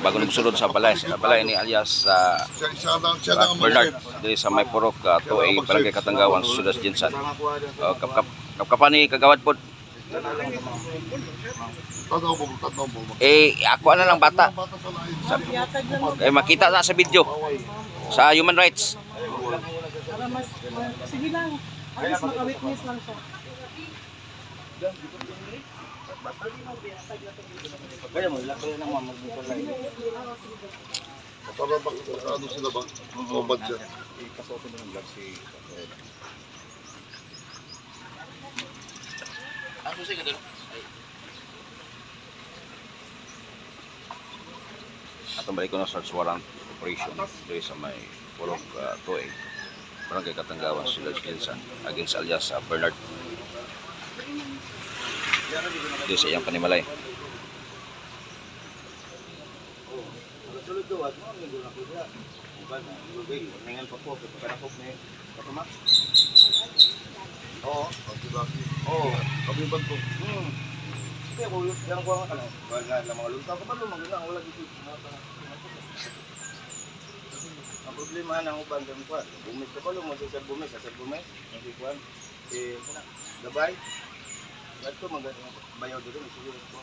bago nagsulod sa balay ni alias Bernard diri sa may purok tuay barangay Katanggawan sa Siyudad Jinsan. Kapkapan ni kagawad pod. Ako na lang bata. Kay makita na sa video sa human rights. Para mas, sige lang. At least maka-witness lang siya. Kaya mo, laki na naman mag-mulay. Para ba, ano sila ba? Obad siya. Ikasotin mo ng vlog si... Ano siya kadto? Atong balik ko na search warrant operation dito sa may purok tuay barangay Katanggawan sa Siyudad Jinsan against alias Bernard dito sa iyang panimalay. Sulod doon, ano ang gula ko siya? Iba na, lugay, nangan pa po, pagkakanakop na yun. Patumak? Oo. Oo. Pag-ibad ko. Kaya kung yan ko nga ka lang, wala na mga lunta ko ba lumang lang, wala dito. Ang problema ng uban dyan ko, bumis ka pa lumang sa bumis, hindi ko gabay. Ba't ko bayaw dito, may siguro ko.